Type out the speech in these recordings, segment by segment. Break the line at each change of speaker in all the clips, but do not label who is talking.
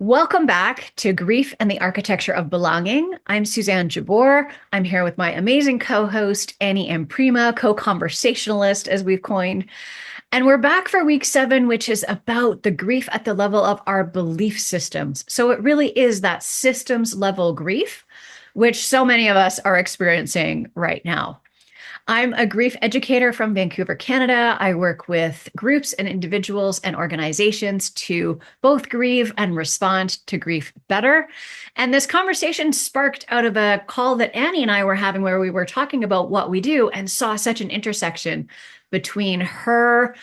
Welcome back to Grief and the Architecture of Belonging. I'm Suzanne-Jabour. I'm here with my amazing co-host, Annie-emprima, co-conversationalist, as we've coined. And we're back for week 7, which is about the grief at the level of our belief systems. So it really is that systems level grief, which so many of us are experiencing right now. I'm a grief educator from Vancouver, Canada. I work with groups and individuals and organizations to both grieve and respond to grief better. And this conversation sparked out of a call that Annie and I were having where we were talking about what we do and saw such an intersection between her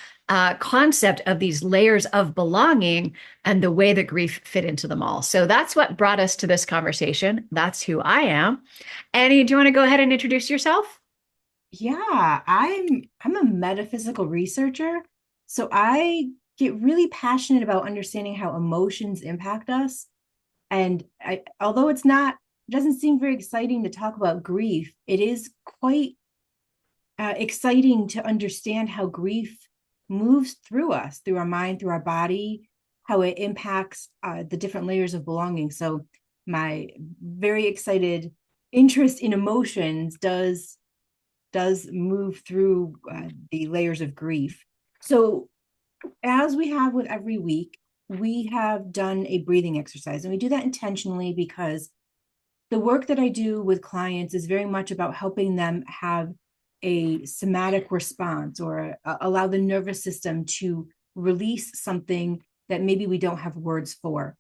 concept of these layers of belonging and the way that grief fit into them all. So that's what brought us to this conversation. That's who I am. Annie, do you want to go ahead and introduce yourself?
Yeah, I'm a metaphysical researcher, so I get really passionate about understanding how emotions impact us. And although it doesn't seem very exciting to talk about grief, it is quite exciting to understand how grief moves through us, through our mind, through our body, how it impacts the different layers of belonging. So my very excited interest in emotions does move through the layers of grief. So, as we have with every week, we have done a breathing exercise, and we do that intentionally because the work that I do with clients is very much about helping them have a somatic response or allow the nervous system to release something that maybe we don't have words for.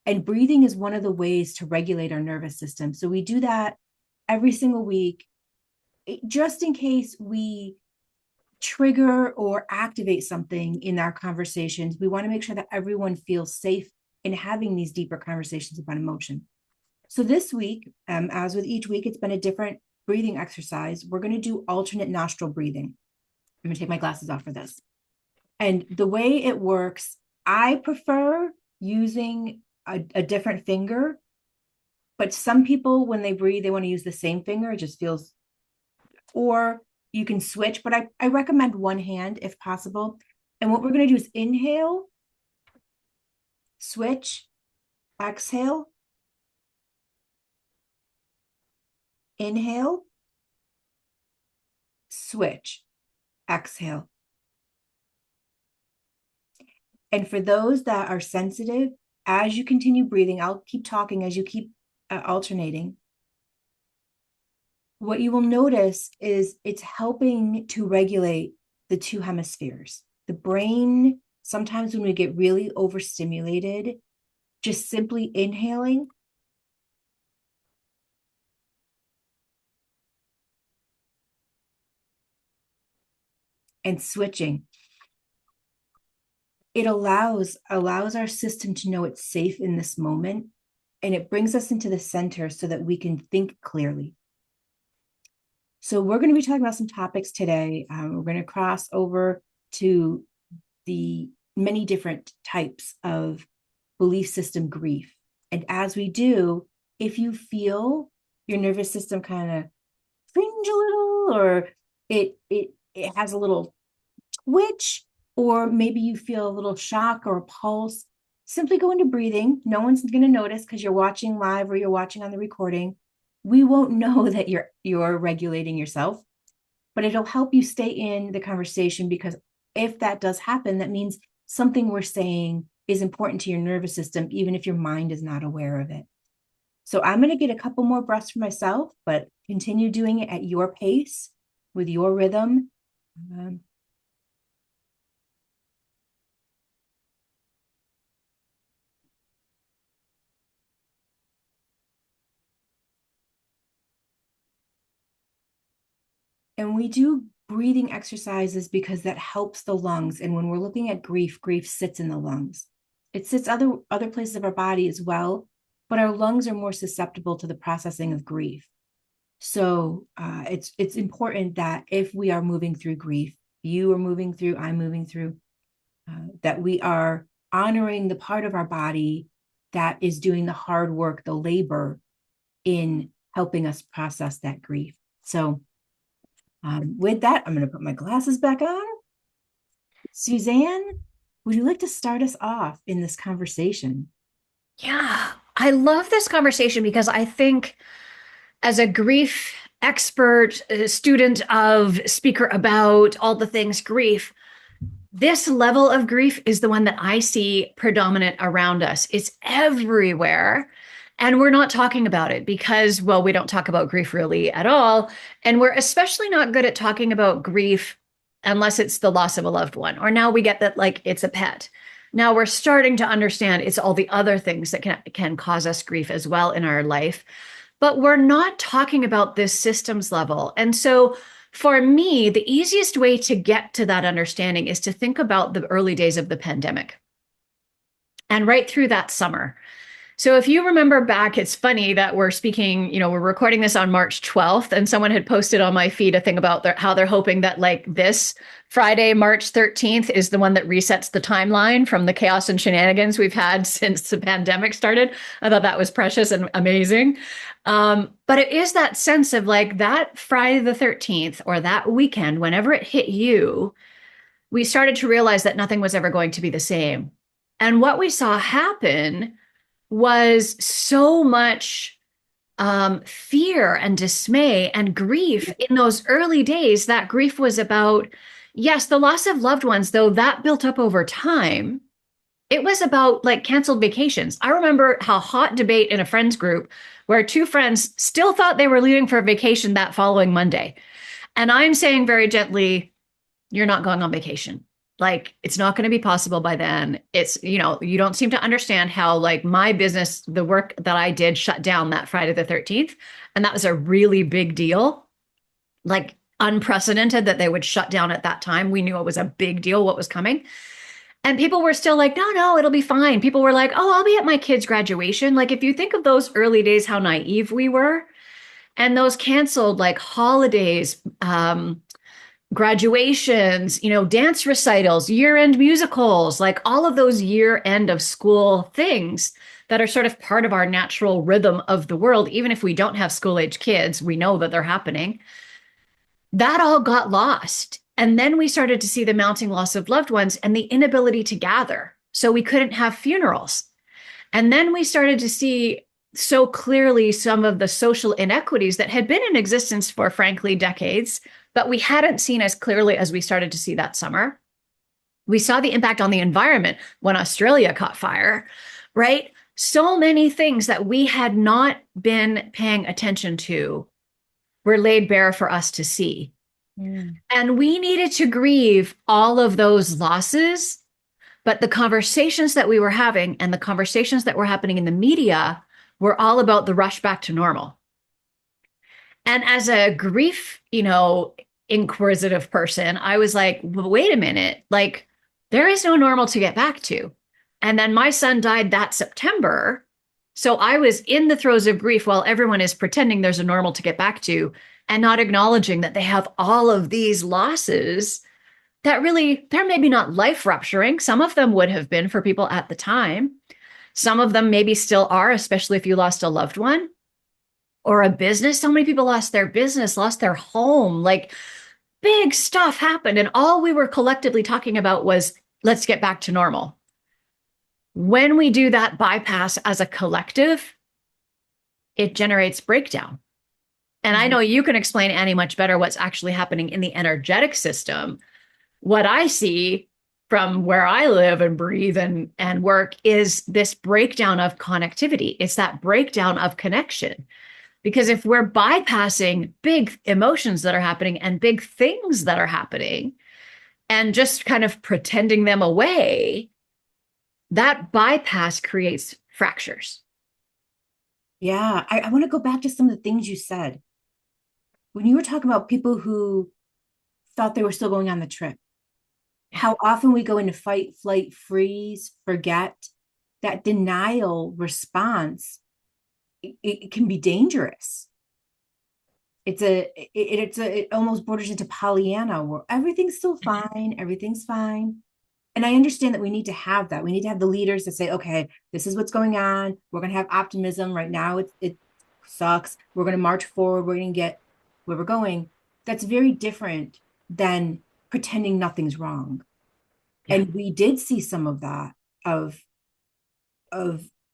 And breathing is one of the ways to regulate our nervous system. So we do that every single week just in case we trigger or activate something in our conversations. We want to make sure that everyone feels safe in having these deeper conversations about emotion. So this week, as with each week, it's been a different breathing exercise. We're going to do alternate nostril breathing. I'm going to take my glasses off for this. And the way it works, I prefer using a different finger, but some people, when they breathe, they want to use the same finger. It just feels, or you can switch, but I recommend one hand if possible. And what we're going to do is inhale, switch, exhale, inhale, switch, exhale. And for those that are sensitive, as you continue breathing, I'll keep talking as you keep alternating. What you will notice is it's helping to regulate the two hemispheres. The brain, sometimes when we get really overstimulated, just simply inhaling and switching, it allows our system to know it's safe in this moment, and it brings us into the center so that we can think clearly. So we're going to be talking about some topics today. We're going to cross over to the many different types of belief system grief. And as we do, if you feel your nervous system kind of cringe a little, or it has a little twitch, or maybe you feel a little shock or a pulse, simply go into breathing. No one's going to notice because you're watching live or you're watching on the recording. We won't know that you're regulating yourself, but it'll help you stay in the conversation, because if that does happen, that means something we're saying is important to your nervous system, even if your mind is not aware of it. So I'm going to get a couple more breaths for myself, but continue doing it at your pace with your rhythm. And we do breathing exercises because that helps the lungs. And when we're looking at grief, grief sits in the lungs. It sits other places of our body as well, but our lungs are more susceptible to the processing of grief. So it's important that if we are moving through grief, you are moving through, I'm moving through, that we are honoring the part of our body that is doing the hard work, the labor in helping us process that grief. So with that, I'm going to put my glasses back on. Suzanne, would you like to start us off in this conversation?
Yeah, I love this conversation because I think as a grief expert, student of, speaker about all the things grief, this level of grief is the one that I see predominant around us. It's everywhere. And we're not talking about it because, well, we don't talk about grief really at all. And we're especially not good at talking about grief unless it's the loss of a loved one. Or now we get that like it's a pet. Now we're starting to understand it's all the other things that can cause us grief as well in our life. But we're not talking about this systems level. And so for me, the easiest way to get to that understanding is to think about the early days of the pandemic and right through that summer. So if you remember back, it's funny that we're speaking, we're recording this on March 12th, and someone had posted on my feed a thing about how they're hoping that like this Friday, March 13th is the one that resets the timeline from the chaos and shenanigans we've had since the pandemic started. I thought that was precious and amazing. But it is that sense of like that Friday the 13th or that weekend, whenever it hit you, we started to realize that nothing was ever going to be the same. And what we saw happen was so much fear and dismay and grief in those early days. That grief was about, yes, the loss of loved ones, though that built up over time. It was about like canceled vacations. I remember how hot debate in a friends group where two friends still thought they were leaving for a vacation that following Monday. And I'm saying very gently, you're not going on vacation. Like it's not going to be possible by then. It's, you don't seem to understand how like my business, the work that I did shut down that Friday the 13th. And that was a really big deal, like unprecedented that they would shut down at that time. We knew it was a big deal what was coming. And people were still like, no, no, it'll be fine. People were like, oh, I'll be at my kid's graduation. Like if you think of those early days, how naive we were, and those canceled like holidays, graduations, dance recitals, year-end musicals, like all of those year-end of school things that are sort of part of our natural rhythm of the world. Even if we don't have school-age kids, we know that they're happening. That all got lost. And then we started to see the mounting loss of loved ones and the inability to gather. So we couldn't have funerals. And then we started to see so clearly some of the social inequities that had been in existence for, frankly, decades, but we hadn't seen as clearly as we started to see that summer. We saw the impact on the environment when Australia caught fire, right? So many things that we had not been paying attention to were laid bare for us to see.
Mm.
And we needed to grieve all of those losses. But the conversations that we were having and the conversations that were happening in the media were all about the rush back to normal. And as a grief, inquisitive person, I was like, well, wait a minute, like there is no normal to get back to. And then my son died that September. So I was in the throes of grief while everyone is pretending there's a normal to get back to and not acknowledging that they have all of these losses that really, they're maybe not life rupturing. Some of them would have been for people at the time. Some of them maybe still are, especially if you lost a loved one or a business. So many people lost their business, lost their home, like big stuff happened. And all we were collectively talking about was let's get back to normal. When we do that bypass as a collective, it generates breakdown. And I know you can explain, Annie, much better what's actually happening in the energetic system. What I see from where I live and breathe and work is this breakdown of connectivity. It's that breakdown of connection. Because if we're bypassing big emotions that are happening and big things that are happening and just kind of pretending them away, that bypass creates fractures.
Yeah, I want to go back to some of the things you said. When you were talking about people who thought they were still going on the trip, how often we go into fight, flight, freeze, forget, that denial response, it can be dangerous. It almost borders into Pollyanna where everything's still fine, everything's fine. And I understand that we need to have that. We need to have the leaders that say, okay, this is what's going on. We're going to have optimism. Right now, it sucks. We're going to march forward. We're going to get where we're going. That's very different than pretending nothing's wrong.
Yeah.
And we did see some of that of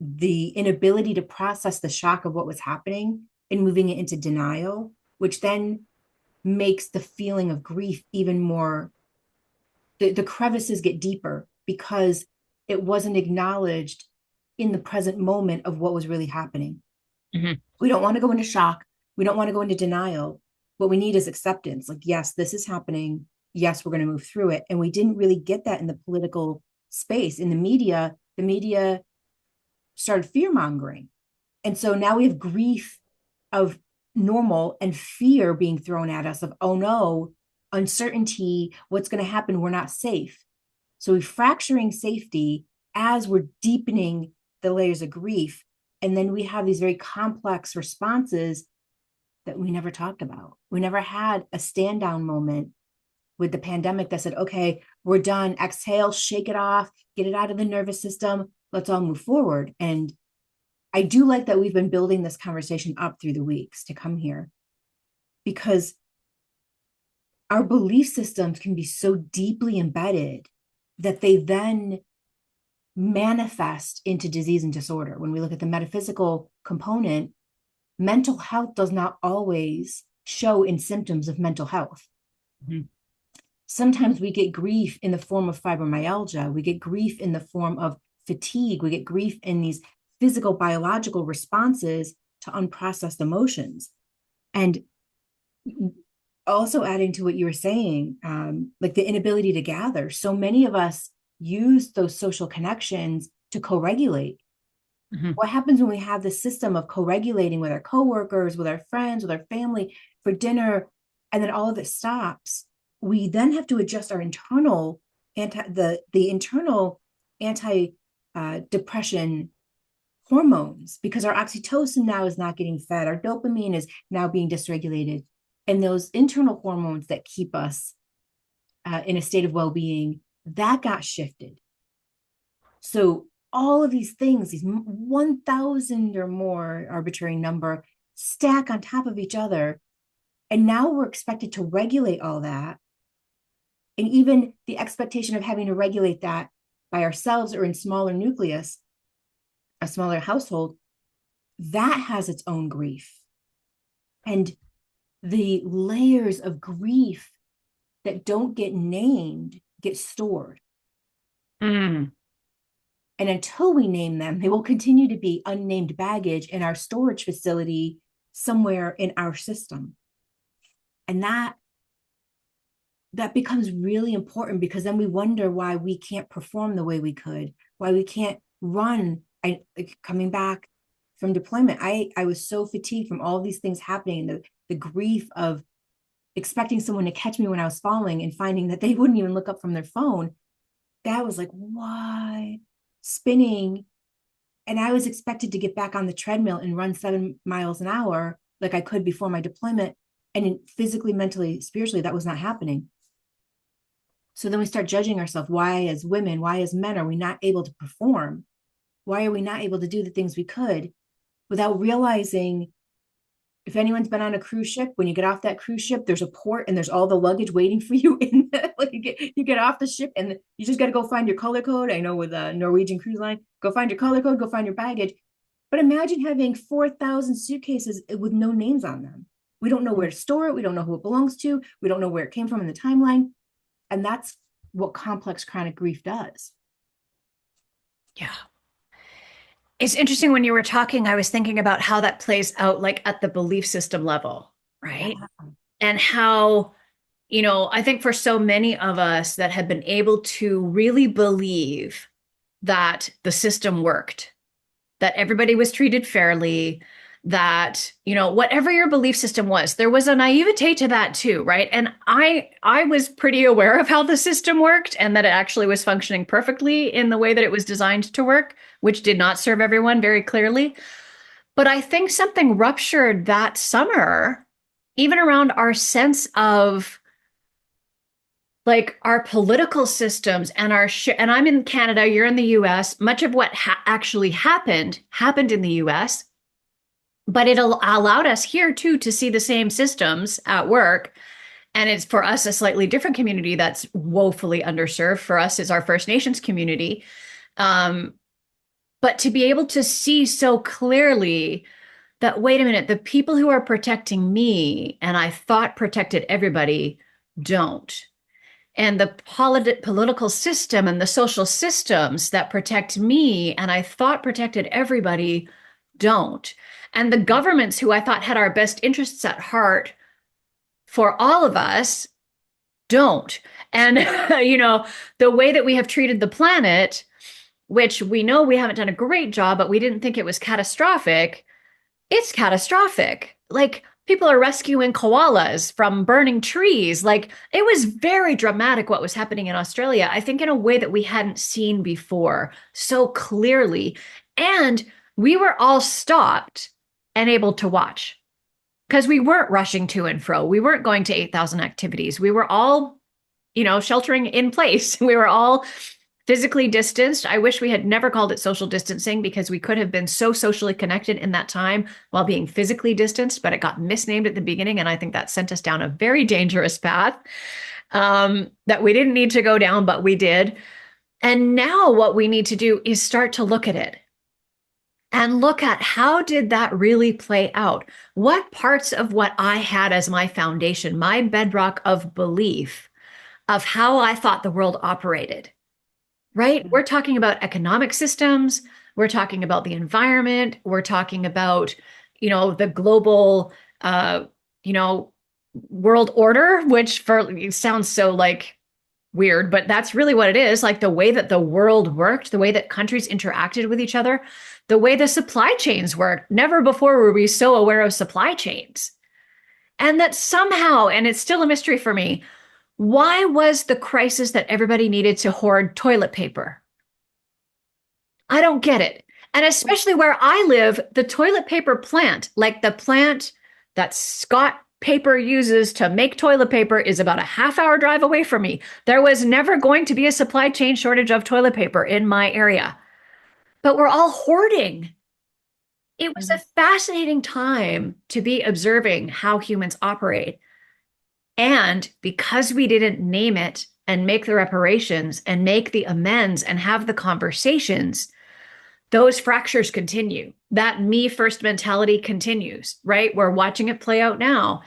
the inability to process the shock of what was happening and moving it into denial, which then makes the feeling of grief even more, the crevices get deeper because it wasn't acknowledged in the present moment of what was really happening.
Mhm.
We don't want to go into shock. We don't want to go into denial. What we need is acceptance. Like, yes, this is happening. Yes, we're going to move through it. And we didn't really get that in the political space. In the media started fear mongering. And so now we have grief of normal and fear being thrown at us of, oh no, uncertainty, what's going to happen? We're not safe. So we're fracturing safety as we're deepening the layers of grief. And then we have these very complex responses that we never talked about. We never had a stand down moment with the pandemic that said, okay, we're done. Exhale, shake it off, get it out of the nervous system. Let's all move forward. And I do like that we've been building this conversation up through the weeks to come here because our belief systems can be so deeply embedded that they then manifest into disease and disorder. When we look at the metaphysical component, mental health does not always show in symptoms of mental health.
Mhm.
Sometimes we get grief in the form of fibromyalgia, we get grief in the form of fatigue, we get grief in these physical, biological responses to unprocessed emotions. And also adding to what you were saying, like the inability to gather. So many of us use those social connections to co-regulate.
Mhm.
What happens when we have this system of co-regulating with our coworkers, with our friends, with our family for dinner, and then all of it stops? We then have to adjust our internal the internal anti depression hormones because our oxytocin now is not getting fed, our dopamine is now being dysregulated, and those internal hormones that keep us in a state of well-being that got shifted. So all of these things, these 1,000 or more arbitrary number, stack on top of each other. And now we're expected to regulate all that. And even the expectation of having to regulate that by ourselves or in smaller nucleus, a smaller household, that has its own grief. And the layers of grief that don't get named get stored.
Mm.
And until we name them, they will continue to be unnamed baggage in our storage facility somewhere in our system. And that becomes really important because then we wonder why we can't perform the way we could, why we can't run. Coming back from deployment, I was so fatigued from all these things happening, the grief of expecting someone to catch me when I was falling and finding that they wouldn't even look up from their phone. That was like, why? Spinning. And I was expected to get back on the treadmill and run 7 miles an hour like I could before my deployment. And physically, mentally, spiritually, that was not happening. So then we start judging ourselves. Why, as women, why, as men, are we not able to perform? Why are we not able to do the things we could without realizing? If anyone's been on a cruise ship, when you get off that cruise ship, there's a port and there's all the luggage waiting for you. Like you get off the ship and you just got to go find your color code. I know with a Norwegian cruise line, go find your color code, go find your baggage. But imagine having 4,000 suitcases with no names on them. We don't know where to store it. We don't know who it belongs to. We don't know where it came from in the timeline. And that's what complex chronic grief does.
Yeah. It's interesting when you were talking, I was thinking about how that plays out like at the belief system level,
Yeah.
right? And how, I think for so many of us that have been able to really believe that the system worked, that everybody was treated fairly, that, whatever your belief system was, there was a naivete to that too, right? And I was pretty aware of how the system worked and that it actually was functioning perfectly in the way that it was designed to work, which did not serve everyone very clearly. But I think something ruptured that summer, even around our sense of like our political systems and and I'm in Canada, you're in the US. Much of what actually happened in the US, but it allowed us here too to see the same systems at work. And it's for us a slightly different community that's woefully underserved. For us is our First Nations community. Um, But to be able to see so clearly that, wait a minute, the people who are protecting me and I thought protected everybody don't. And the political system and the social systems that protect me and I thought protected everybody don't. And the governments who I thought had our best interests at heart for all of us don't. And, the way that we have treated the planet, which we know we haven't done a great job, but we didn't think it was catastrophic, it's catastrophic. Like, people are rescuing koalas from burning trees. Like, it was very dramatic what was happening in Australia, I think in a way that we hadn't seen before so clearly. And we were all stopped and able to watch because we weren't rushing to and fro. We weren't going to 8,000 activities. We were all, sheltering in place. We were all physically distanced. I wish we had never called it social distancing because we could have been so socially connected in that time while being physically distanced, but it got misnamed at the beginning. And I think that sent us down a very dangerous path that we didn't need to go down, but we did. And now what we need to do is start to look at it and look at how did that really play out? What parts of what I had as my foundation, my bedrock of belief of how I thought the world operated, right? We're talking about economic systems. We're talking about the environment. We're talking about, the global, world order, which it sounds so like weird, but that's really what it is. Like the way that the world worked, the way that countries interacted with each other, the way the supply chains worked. Never before were we so aware of supply chains. And that somehow, and it's still a mystery for me, why was the crisis that everybody needed to hoard toilet paper? I don't get it. And especially where I live, the toilet paper plant, like the plant that Scott Paper uses to make toilet paper, is about a half-hour drive away from me. There was never going to be a supply chain shortage of toilet paper in my area, but we're all hoarding. It was a fascinating time to be observing how humans operate. And because we didn't name it and make the reparations and make the amends and have the conversations, those fractures continue. That me first mentality continues, right? We're watching it play out now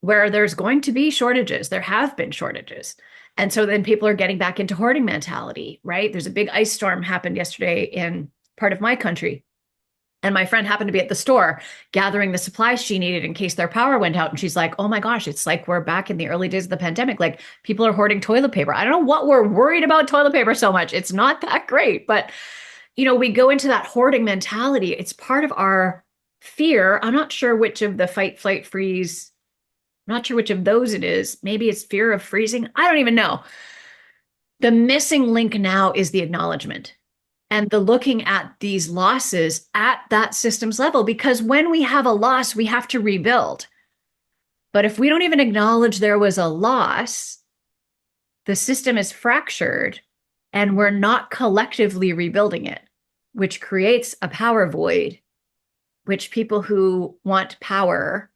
where there's going to be shortages. There have been shortages. And so then people are getting back into hoarding mentality, right? There's a big ice storm happened yesterday in part of my country. And my friend happened to be at the store gathering the supplies she needed in case their power went out. And she's like, oh my gosh, it's like we're back in the early days of the pandemic. Like, people are hoarding toilet paper. I don't know what we're worried about toilet paper so much. It's not that great. But, we go into that hoarding mentality. It's part of our fear. I'm not sure which of the fight, flight, freeze, I'm not sure which of those it is. Maybe it's fear of freezing. I don't even know. The missing link now is the acknowledgement and the looking at these losses at that systems level, because when we have a loss, we have to rebuild. But if we don't even acknowledge there was a loss, the system is fractured and we're not collectively rebuilding it, which creates a power void, which people who want power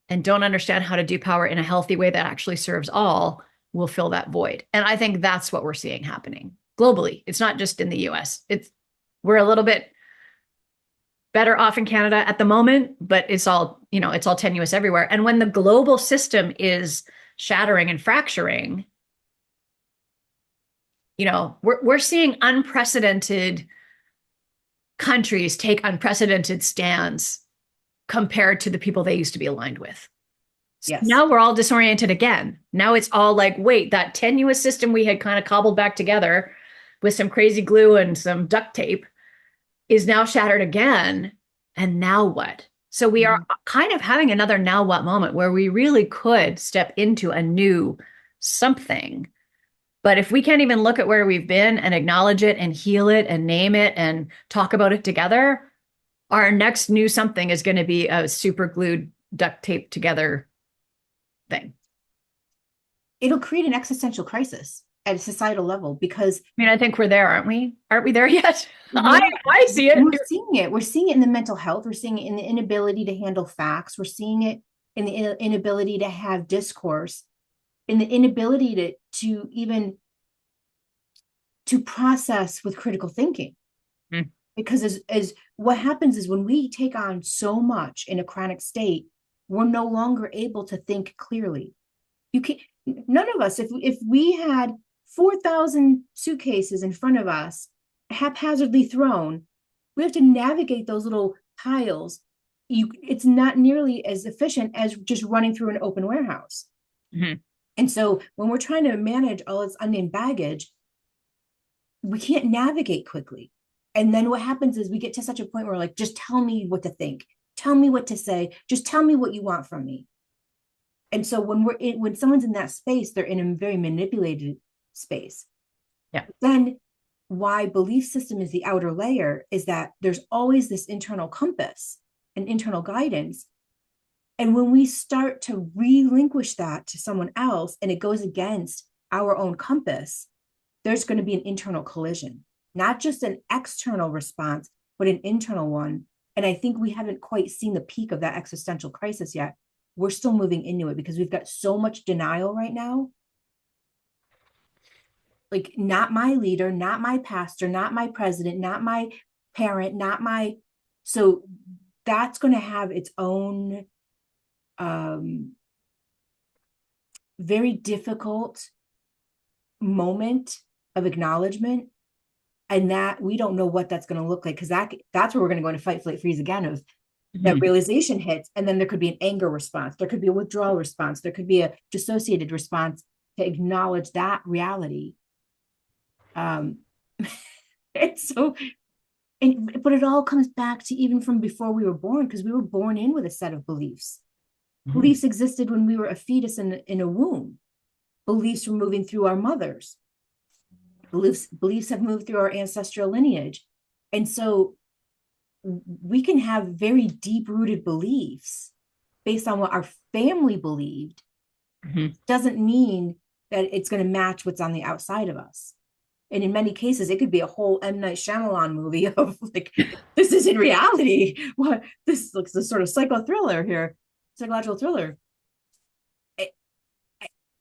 and don't understand how to do power in a healthy way that actually serves all will fill that void. And I think that's what we're seeing happening globally. It's not just in the US. We're a little bit better off in Canada at the moment, but it's all tenuous everywhere. And when the global system is shattering and fracturing, we're seeing unprecedented countries take unprecedented stands compared to the people they used to be aligned with. Yes. Now we're all disoriented again. Now it's all like, wait, that tenuous system we had kind of cobbled back together with some crazy glue and some duct tape is now shattered again. And now what? So we are kind of having another now what moment where we really could step into a new something. But if we can't even look at where we've been and acknowledge it and heal it and name it and talk about it together, our next new something is going to be a super glued, duct taped together thing.
It'll create an existential crisis at a societal level because
I think we're there, aren't we? Aren't we there yet? Yeah. I see it.
We're seeing it. We're seeing it in the mental health. We're seeing it in the inability to handle facts. We're seeing it in the inability to have discourse, in the inability to even to process with critical thinking. because as what happens is when we take on so much in a chronic state, we're no longer able to think clearly. You can't, none of us, if we had 4,000 suitcases in front of us, haphazardly thrown, we have to navigate those little piles. It's not nearly as efficient as just running through an open warehouse.
Mhm.
And so when we're trying to manage all this unnamed baggage, we can't navigate quickly. And then what happens is we get to such a point where, like, just tell me what to think, tell me what to say, just tell me what you want from me. And so when someone's in that space, they're in a very manipulated space.
Yeah.
Then why belief system is the outer layer is that there's always this internal compass and internal guidance. And when we start to relinquish that to someone else and it goes against our own compass, there's going to be an internal collision, not just an external response, but an internal one. And I think we haven't quite seen the peak of that existential crisis yet. We're still moving into it because we've got so much denial right now. Like, not my leader, not my pastor, not my president, not my parent, not my. So that's going to have its own very difficult moment of acknowledgement, and that we don't know what that's going to look like, because that's where we're going to go into fight, flight, freeze again. Of that
Mhm.
realization hits, and then there could be an anger response, there could be a withdrawal response, there could be a dissociated response to acknowledge that reality. um it's so, but it all comes back to even from before we were born, because we were born in with a set of beliefs.
Mhm.
Beliefs existed when we were a fetus in a womb. Beliefs were moving through our mothers. Beliefs have moved through our ancestral lineage. And so we can have very deep rooted beliefs based on what our family believed.
Mhm.
Doesn't mean that it's going to match what's on the outside of us. And in many cases, it could be a whole M. Night Shyamalan movie of, like, this is in reality. What this looks, this sort of psychological thriller.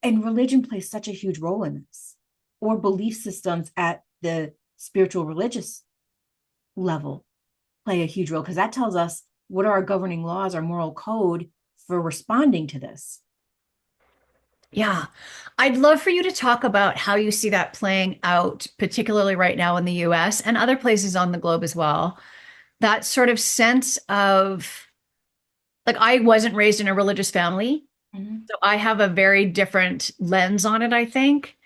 And religion plays such a huge role in this, or belief systems at the spiritual religious level play a huge role, because that tells us what are our governing laws, our moral code for responding to this.
Yeah. I'd love for you to talk about how you see that playing out, particularly right now in the US and other places on the globe as well. That sort of sense of, like, I wasn't raised in a religious family,
Mm-hmm.
so I have a very different lens on it, I think.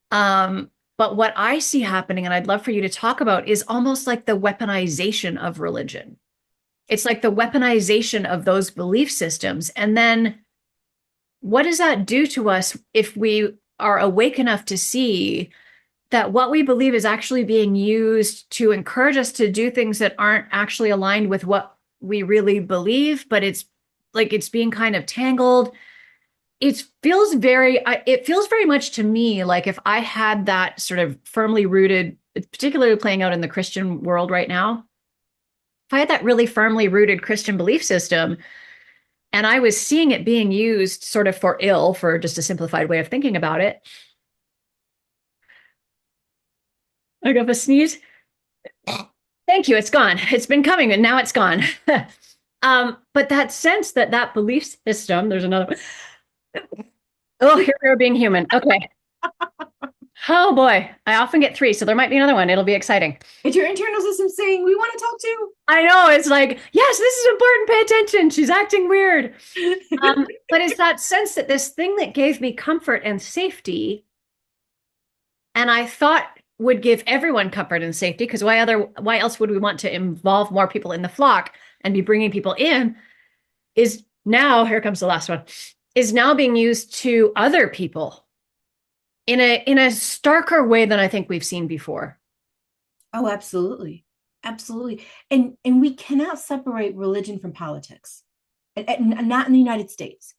But what I see happening, and I'd love for you to talk about, is almost like the weaponization of religion. It's like the weaponization of those belief systems. And then what does that do to us if we are awake enough to see that what we believe is actually being used to encourage us to do things that aren't actually aligned with what we really believe, but it's like it's being kind of tangled. It feels very much to me like if I had that sort of firmly rooted, particularly playing out in the Christian world right now, if I had that really firmly rooted Christian belief system and I was seeing it being used sort of for ill, for just a simplified way of thinking about it. I got a sneeze. Thank you. It's gone. It's been coming and now it's gone. But that sense that that belief system, there's another one. Oh, here we are being human. Okay. Oh boy. I often get three, so there might be another one. It'll be exciting.
It's your internal system saying, we want to talk
I know. It's like, yes, this is important. Pay attention. She's acting weird.
to.
But it's that sense that this thing that gave me comfort and safety, and I thought would give everyone comfort and safety, because why else would we want to involve more people in the flock and be bringing people in, is now, here comes the last one, is now being used to other people in a starker way than I think we've seen before.
Oh, absolutely. Absolutely. And we cannot separate religion from politics. And not in the United States.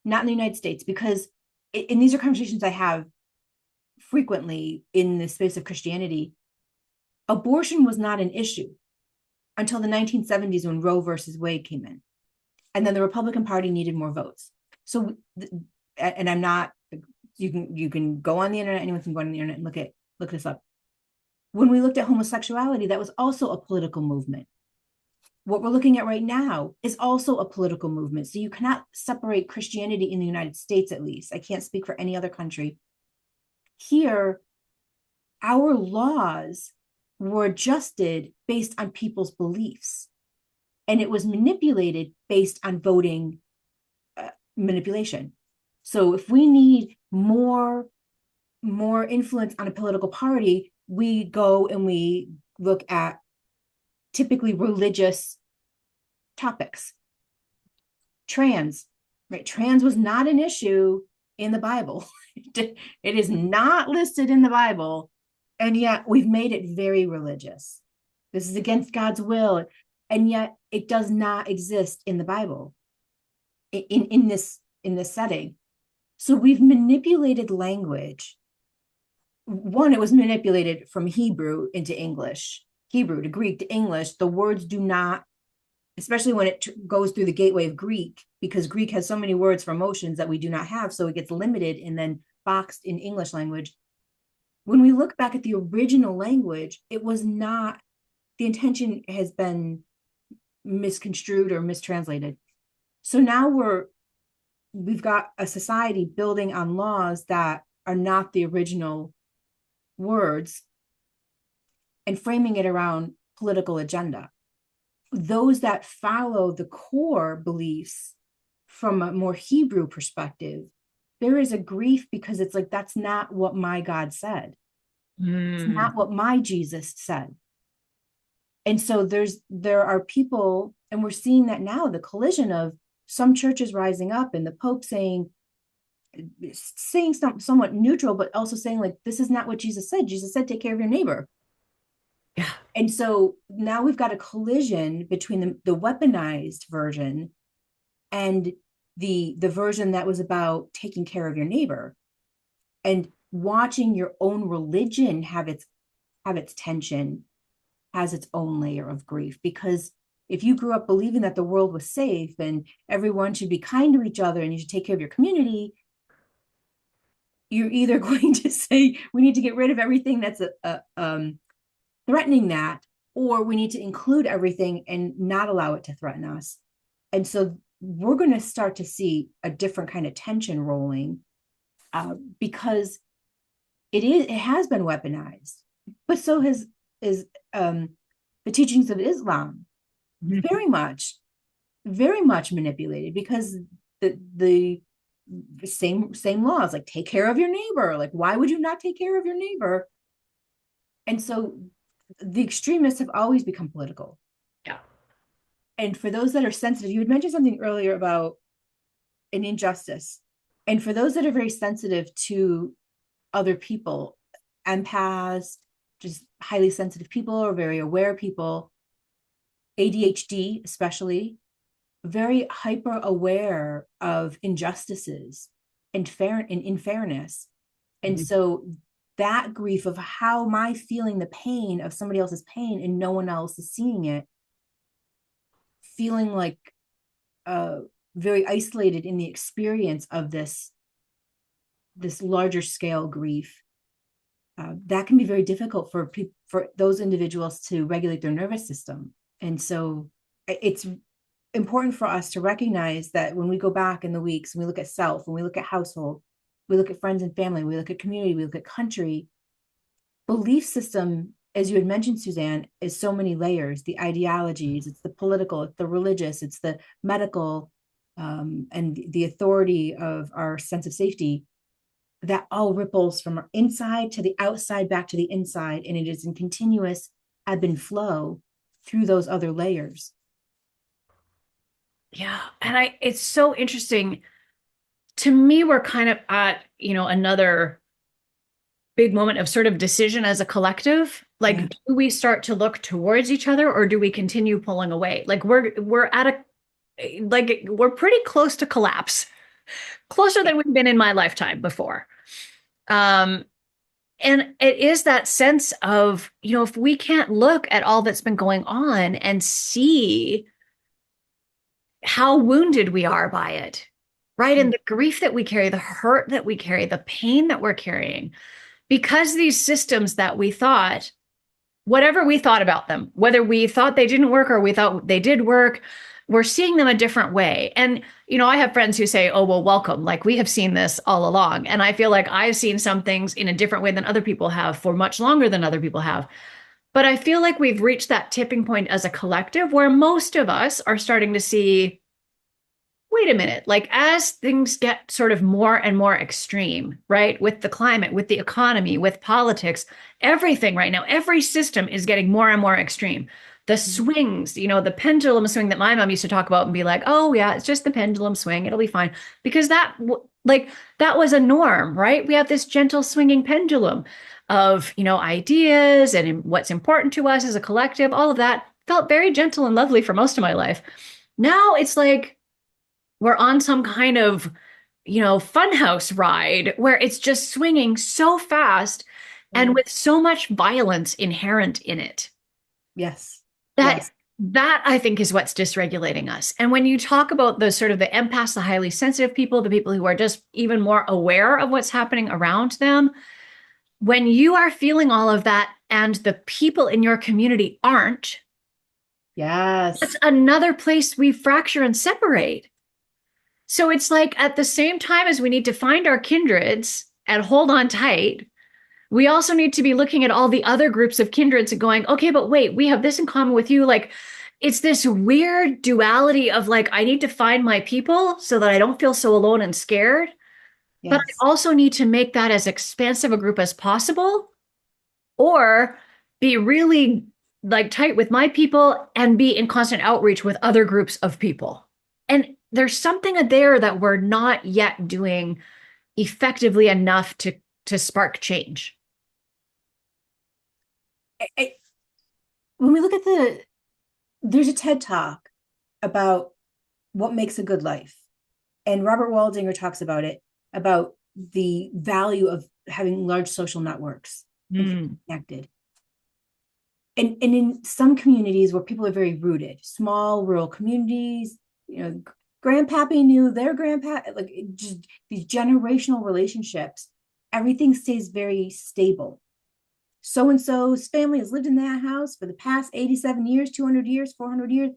Not in the United States, because and these are conversations I have frequently in the space of Christianity. Abortion was not an issue until the 1970s, when Roe versus Wade came in. And then the Republican Party needed more votes. So, and I'm not, you can go on the internet, anyone can go on the internet and look this up. When we looked at homosexuality, that was also a political movement. What we're looking at right now is also a political movement. So you cannot separate Christianity in the United States, at least. I can't speak for any other country. Here, our laws were adjusted based on people's beliefs, and it was manipulated based on voting manipulation. So if we need more influence on a political party, we go and we look at typically religious topics. Trans, right? Trans was not an issue in the Bible. It is not listed in the Bible, and yet we've made it very religious. This is against God's will, and yet it does not exist in the Bible in this setting. So we've manipulated language. One, it was manipulated from Hebrew into English, Hebrew to Greek to English. The words do not, especially when it goes through the gateway of Greek, because Greek has so many words for emotions that we do not have. So it gets limited and then boxed in English language. When we look back at the original language, it was not, the intention has been misconstrued or mistranslated. So now we've got a society building on laws that are not the original words and framing it around political agenda. Those that follow the core beliefs from a more Hebrew perspective, there is a grief because it's like, that's not what my God said. It's not what my Jesus said. And so there are people, and we're seeing that now, the collision of some churches rising up and the Pope saying somewhat neutral, but also saying like, this is not what Jesus said. Jesus said, take care of your neighbor.
Yeah.
And so now we've got a collision between the weaponized version and the version that was about taking care of your neighbor, and watching your own religion have its tension, has its own layer of grief. Because if you grew up believing that the world was safe and everyone should be kind to each other and you should take care of your community, you're either going to say we need to get rid of everything that's threatening that, or we need to include everything and not allow it to threaten us. And so we're going to start to see a different kind of tension rolling, because it has been weaponized, but so is the teachings of Islam very much manipulated, because the same laws, like take care of your neighbor. Like, why would you not take care of your neighbor? And so the extremists have always become political.
Yeah.
And for those that are sensitive, you had mentioned something earlier about an injustice. And for those that are very sensitive to other people, empaths, just highly sensitive people or very aware people, ADHD especially, very hyper aware of injustices and unfairness. And so that grief of how am I feeling the pain of somebody else's pain and no one else is seeing it, feeling like very isolated in the experience of this larger scale grief, that can be very difficult for those individuals to regulate their nervous system. And so it's important for us to recognize that when we go back in the weeks, when we look at self, when we look at household, we look at friends and family, we look at community, we look at country, belief system, as you had mentioned, Suzanne, is so many layers. The ideologies, it's the political, it's the religious, it's the medical, and the authority of our sense of safety. That all ripples from our inside to the outside, back to the inside, and it is in continuous ebb and flow through those other layers.
Yeah. And it's so interesting. To me, we're kind of at, another big moment of sort of decision as a collective. Like,
Yeah.
do we start to look towards each other, or do we continue pulling away? Like we're pretty close to collapse, closer than we've been in my lifetime before. Um, and it is that sense of, if we can't look at all that's been going on and see how wounded we are by it, right? And the grief that we carry, the hurt that we carry, the pain that we're carrying, because these systems that we thought whatever we thought about them, whether we thought they didn't work or we thought they did work, we're seeing them a different way. And, I have friends who say, oh, well, welcome. Like we have seen this all along. And I feel like I've seen some things in a different way than other people have for much longer than other people have. But I feel like we've reached that tipping point as a collective where most of us are starting to see, wait a minute, like as things get sort of more and more extreme, right? With the climate, with the economy, with politics, everything right now, every system is getting more and more extreme. The swings, the pendulum swing that my mom used to talk about and be like, oh, yeah, it's just the pendulum swing. It'll be fine. Because that was a norm, right? We have this gentle swinging pendulum of, ideas and what's important to us as a collective. All of that felt very gentle and lovely for most of my life. Now it's like, we're on some kind of, funhouse ride where it's just swinging so fast and
Mm.
with so much violence inherent in it.
Yes.
That
Yes.
that I think is what's dysregulating us. And when you talk about the sort of the empaths, the highly sensitive people, the people who are just even more aware of what's happening around them, when you are feeling all of that and the people in your community aren't, that's
Yes.
another place we fracture and separate. So it's like at the same time as we need to find our kindreds and hold on tight, we also need to be looking at all the other groups of kindreds and going, okay, but wait, we have this in common with you. Like it's this weird duality of like, I need to find my people so that I don't feel so alone and scared. But
Yes.
I also need to make that as expansive a group as possible or be really like tight with my people and be in constant outreach with other groups of people. And there's something there that we're not yet doing effectively enough to spark change.
I, when we look at there's a TED talk about what makes a good life. And Robert Waldinger talks about it, about the value of having large social networks and
Mm.
connected. And in some communities where people are very rooted, small rural communities, grandpappy knew their grandpa, like just these generational relationships, everything stays very stable. So and so's family has lived in that house for the past 87 years, 200 years, 400 years.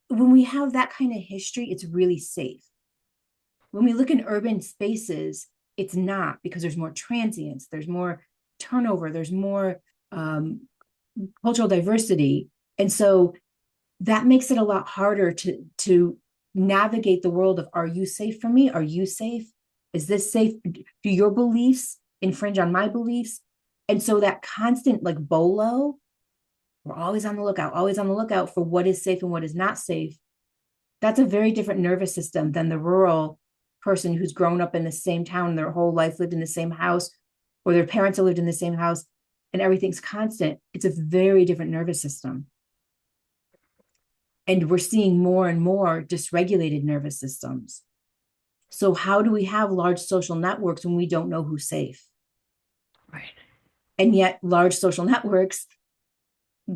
When we have that kind of history, it's really safe. When we look in urban spaces, it's not, because there's more transience, there's more turnover, there's more cultural diversity. And so that makes it a lot harder to navigate the world of, are you safe for me? Are you safe? Is this safe? Do your beliefs infringe on my beliefs? And so that constant like bolo, we're always on the lookout for what is safe and what is not safe. That's a very different nervous system than the rural person who's grown up in the same town their whole life, lived in the same house, or their parents have lived in the same house, and everything's constant. It's a very different nervous system. And we're seeing more and more dysregulated nervous systems. So, how do we have large social networks when we don't know who's safe?
Right.
And yet, large social networks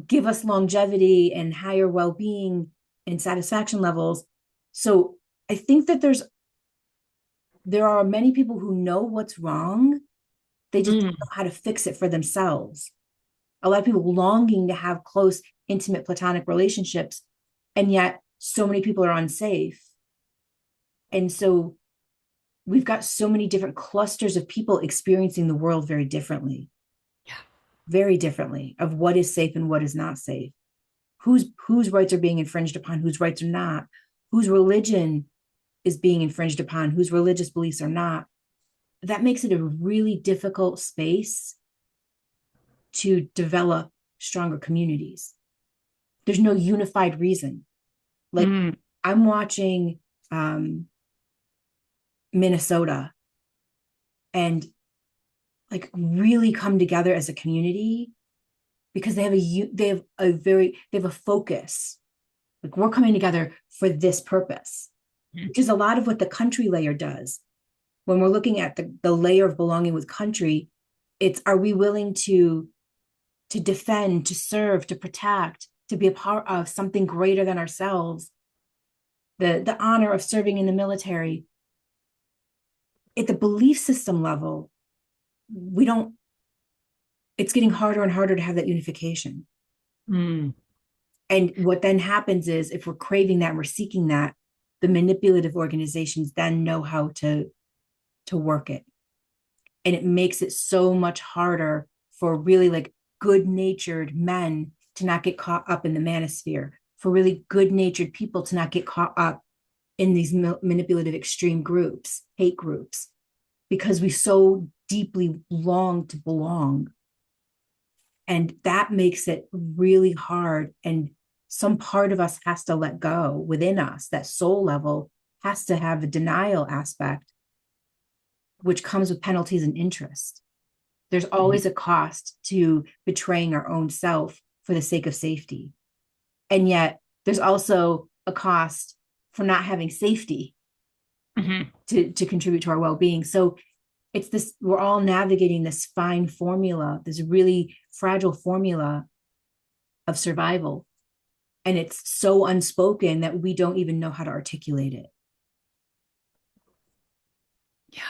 give us longevity and higher well being and satisfaction levels. So, I think that there are many people who know what's wrong. They just don't
Mm.
know how to fix it for themselves. A lot of people longing to have close, intimate, platonic relationships, and yet so many people are unsafe. And so we've got so many different clusters of people experiencing the world very differently,
Yeah.
very differently, of what is safe and what is not safe. Whose rights are being infringed upon, whose rights are not, whose religion is being infringed upon, whose religious beliefs are not. That makes it a really difficult space to develop stronger communities. There's no unified reason. Like
Mm.
I'm watching Minnesota and like really come together as a community because they have a focus. Like we're coming together for this purpose, which is a lot of what the country layer does. When we're looking at the layer of belonging with country, it's, are we willing to defend, to serve, to protect, to be a part of something greater than ourselves? The honor of serving in the military. At the belief system level, we don't it's getting harder and harder to have that unification.
Mm.
And what then happens is if we're craving that and we're seeking that, the manipulative organizations then know how to work it. And it makes it so much harder for really like good-natured men to not get caught up in the manosphere, for really good-natured people to not get caught up in these manipulative extreme groups, hate groups, because we so deeply long to belong. And that makes it really hard. And some part of us has to let go within us. That soul level has to have a denial aspect, which comes with penalties and interest. There's
Mhm.
always a cost to betraying our own self for the sake of safety. And yet there's also a cost for not having safety
Mhm.
to contribute to our well-being. So it's this, we're all navigating this fine formula, this really fragile formula of survival. And it's so unspoken that we don't even know how to articulate it.
Yeah.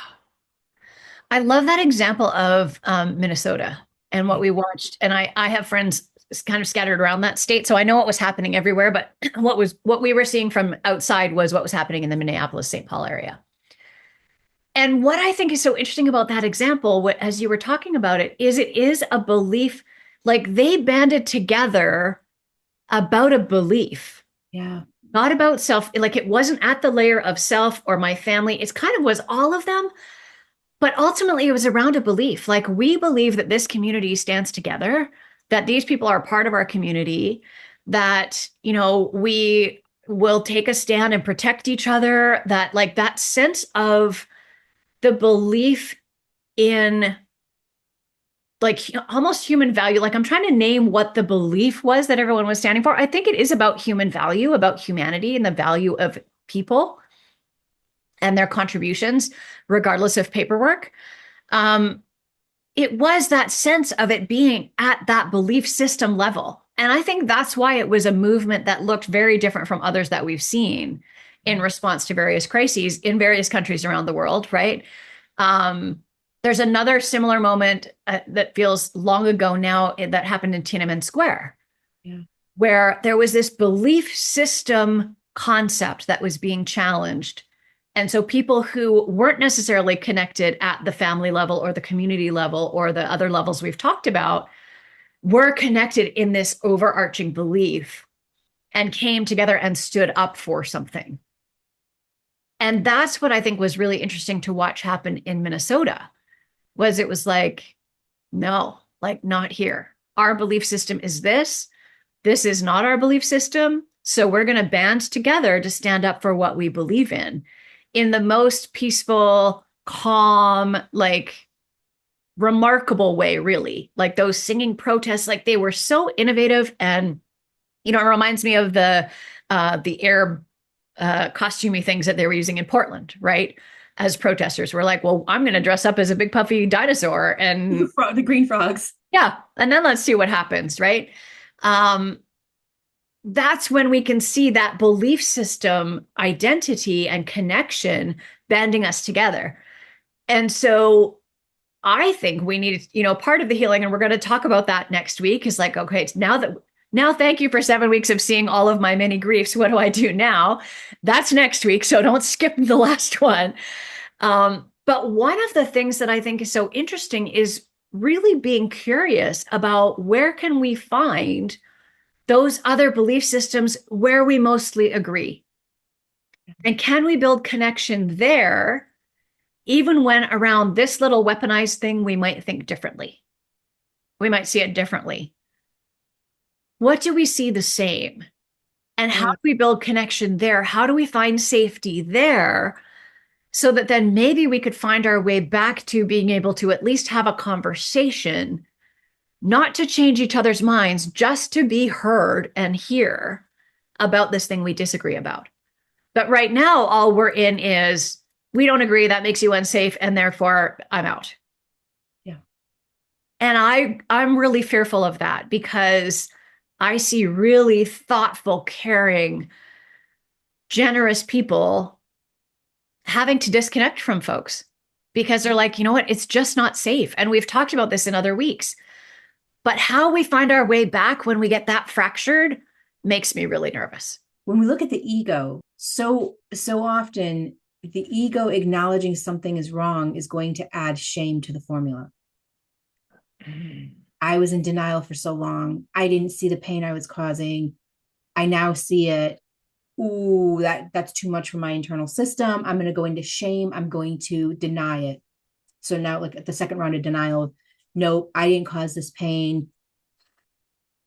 I love that example of Minnesota and what
Yeah.
we watched. And I have friends kind of scattered around that state, so I know what was happening everywhere. But what we were seeing from outside was what was happening in the Minneapolis, St. Paul area. And what I think is so interesting about that example, as you were talking about it is a belief, like they banded together about a belief,
Yeah.
not about self. Like it wasn't at the layer of self or my family. It's kind of was all of them. But ultimately, it was around a belief. Like we believe that this community stands together, that these people are part of our community, that, we will take a stand and protect each other, that like that sense of the belief in like almost human value. Like I'm trying to name what the belief was that everyone was standing for. I think it is about human value, about humanity and the value of people and their contributions, regardless of paperwork. Um, it was that sense of it being at that belief system level. And I think that's why it was a movement that looked very different from others that we've seen in response to various crises in various countries around the world, right? Um, there's another similar moment that feels long ago now that happened in Tiananmen Square,
Yeah.
where there was this belief system concept that was being challenged. And so people who weren't necessarily connected at the family level or the community level or the other levels we've talked about were connected in this overarching belief and came together and stood up for something. And that's what I think was really interesting to watch happen in Minnesota was it was like, no, like not here. Our belief system is this. This is not our belief system. So we're going to band together to stand up for what we believe in the most peaceful, calm, like remarkable way, really. Like those singing protests, like they were so innovative. And, it reminds me of the Arab costumey things that they were using in Portland, right? As protesters, we're like, well, I'm going to dress up as a big puffy dinosaur and
The green frogs.
yeah, and then let's see what happens, right? Um, that's when we can see that belief system identity and connection banding us together. And so I think we need, part of the healing, and we're going to talk about that next week, is like, okay, now thank you for 7 weeks of seeing all of my many griefs. What do I do now? That's next week. So don't skip the last one. But one of the things that I think is so interesting is really being curious about where can we find those other belief systems where we mostly agree? And can we build connection there, even when around this little weaponized thing, we might think differently? We might see it differently. What do we see the same? And how
Yeah.
do we build connection there? How do we find safety there? So that then maybe we could find our way back to being able to at least have a conversation, not to change each other's minds, just to be heard and hear about this thing we disagree about. But right now, all we're in is we don't agree. That makes you unsafe. And therefore, I'm out.
Yeah.
And I'm really fearful of that because I see really thoughtful, caring, generous people having to disconnect from folks because they're like, you know what? It's just not safe. And we've talked about this in other weeks. But how we find our way back when we get that fractured makes me really nervous.
When we look at the ego, so often the ego acknowledging something is wrong is going to add shame to the formula.
Mm.
I was in denial for so long. I didn't see the pain I was causing. I now see it. Ooh, that's too much for my internal system. I'm going to go into shame. I'm going to deny it. So now, like at the second round of denial, no, I didn't cause this pain.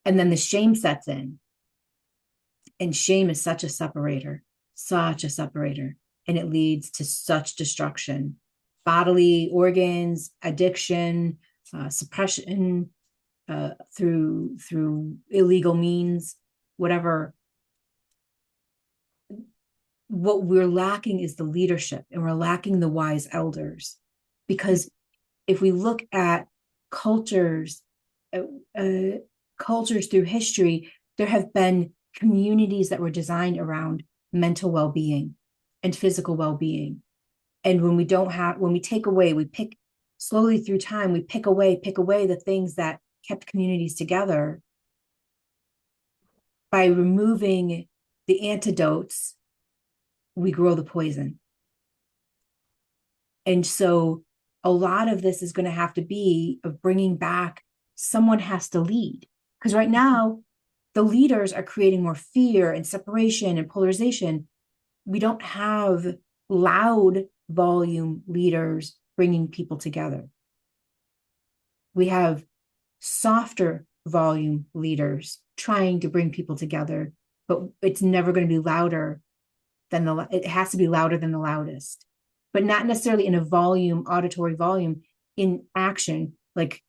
And then the shame sets in. And shame is such a separator. And it leads to such destruction, bodily organs, addiction, suppression, through illegal means, whatever. What we're lacking is the leadership, and we're lacking the wise elders. Because if we look at cultures, uh, cultures through history, there have been communities that were designed around mental well-being and physical well-being. And when we take away, we pick slowly through time, we pick away the things that kept communities together by removing the antidotes, we grow the poison. And so a lot of this is going to have to be of bringing back, someone has to lead. Because right now, the leaders are creating more fear and separation and polarization. We don't have loud volume leaders bringing people together. We have softer volume leaders trying to bring people together, but it's never going to be louder than it has to be louder than the loudest, but not necessarily in a volume, auditory volume, in action. Like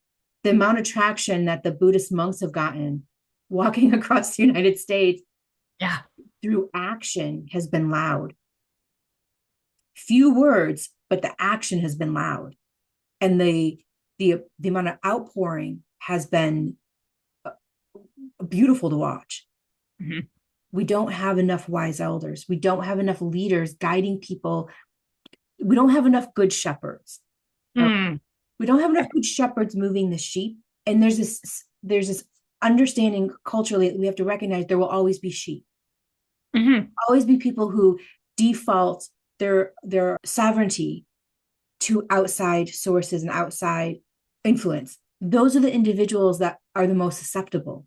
the amount of traction that the Buddhist monks have gotten walking across the United States
Yeah.
through action has been loud. Few words, but the action has been loud. And the amount of outpouring has been beautiful to watch.
Mm-hmm.
We don't have enough wise elders. We don't have enough leaders guiding people. We don't have enough good shepherds.
Mm.
We don't have enough good shepherds moving the sheep. And there's this understanding culturally that we have to recognize there will always be sheep.
Mm-hmm.
Always be people who default their sovereignty to outside sources and outside influence. Those are the individuals that are the most susceptible,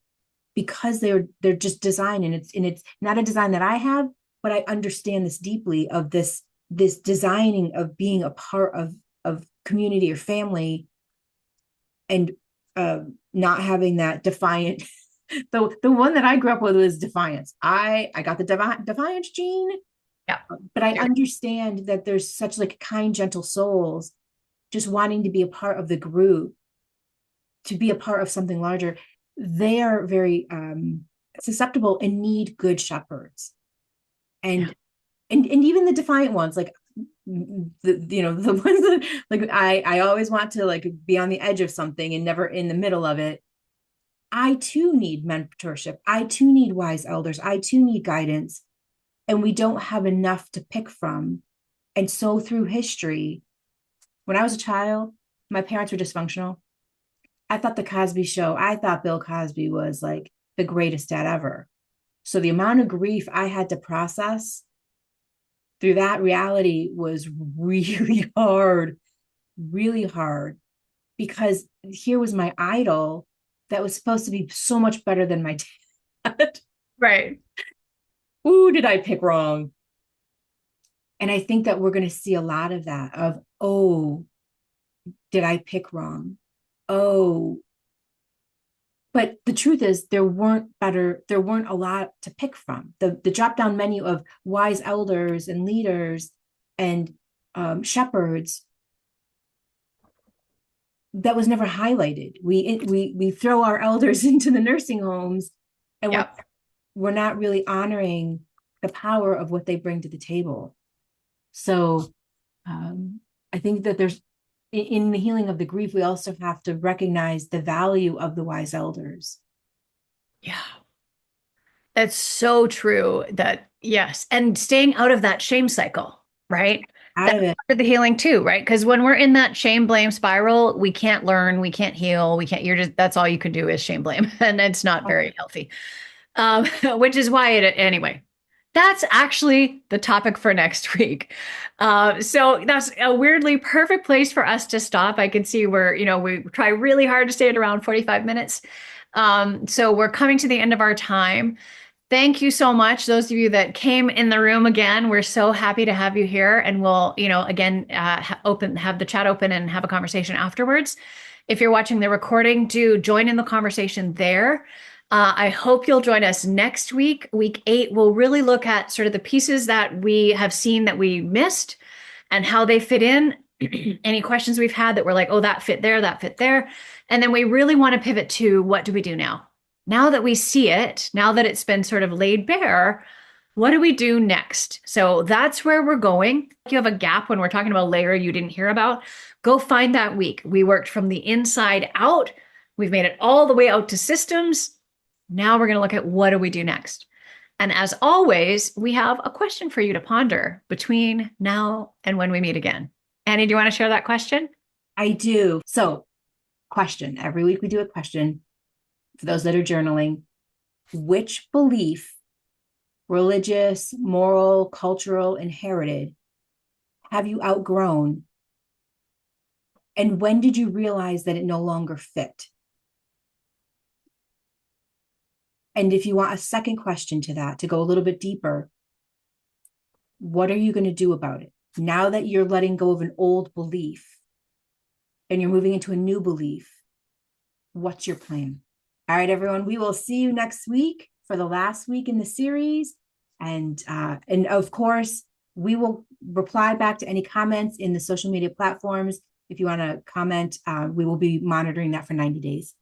because they're just designed, and it's not a design that I have, but I understand this deeply, of this designing of being a part of community or family, and not having that defiant. The one that I grew up with was defiance. I got the defiance gene,
Yeah.
but I understand that there's such like kind, gentle souls just wanting to be a part of the group, to be a part of something larger. They are very susceptible and need good shepherds.
Yeah.
And even the defiant ones, like the ones that, like, I always want to like be on the edge of something and never in the middle of it. I too need mentorship. I too need wise elders. I too need guidance. And we don't have enough to pick from. And so through history, when I was a child, my parents were dysfunctional. I thought I thought Bill Cosby was like the greatest dad ever. So the amount of grief I had to process through that reality was really hard, really hard, because here was my idol that was supposed to be so much better than my dad.
Right.
Ooh, did I pick wrong? And I think that we're going to see a lot of that, of, oh, did I pick wrong? Oh, but the truth is there weren't a lot to pick from. The drop down menu of wise elders and leaders and shepherds, that was never highlighted. We throw our elders into the nursing homes, and
Yeah.
we're not really honoring the power of what they bring to the table. So I think that there's, in the healing of the grief, we also have to recognize the value of the wise elders.
Yeah. That's so true that yes. And staying out of that shame cycle, right?
out
That's
of it.
part of the healing too, right? Because when we're in that shame blame spiral, we can't learn, we can't heal, we can't, you're just, that's all you can do is shame blame. And it's not very healthy. Which is why anyway, that's actually the topic for next week. So that's a weirdly perfect place for us to stop. I can see where, we try really hard to stay at around 45 minutes. So we're coming to the end of our time. Thank you so much. Those of you that came in the room again, we're so happy to have you here. And we'll, again, have the chat open and have a conversation afterwards. If you're watching the recording, do join in the conversation there. I hope you'll join us next week. Week 8, we'll really look at sort of the pieces that we have seen that we missed and how they fit in. Any questions we've had that were like, oh, that fit there, that fit there. And then we really want to pivot to what do we do now? Now that we see it, now that it's been sort of laid bare, what do we do next? So that's where we're going. If you have a gap when we're talking about a layer you didn't hear about, go find that week. We worked from the inside out. We've made it all the way out to systems. Now we're going to look at what do we do next? And as always, we have a question for you to ponder between now and when we meet again. Annie, do you want to share that question?
I do. So, question. Every week we do a question for those that are journaling. Which belief, religious, moral, cultural, inherited, have you outgrown? And when did you realize that it no longer fit? And if you want a second question to that, to go a little bit deeper, what are you going to do about it? Now that you're letting go of an old belief and you're moving into a new belief, what's your plan? All right, everyone, we will see you next week for the last week in the series. And of course, we will reply back to any comments in the social media platforms. If you want to comment, we will be monitoring that for 90 days.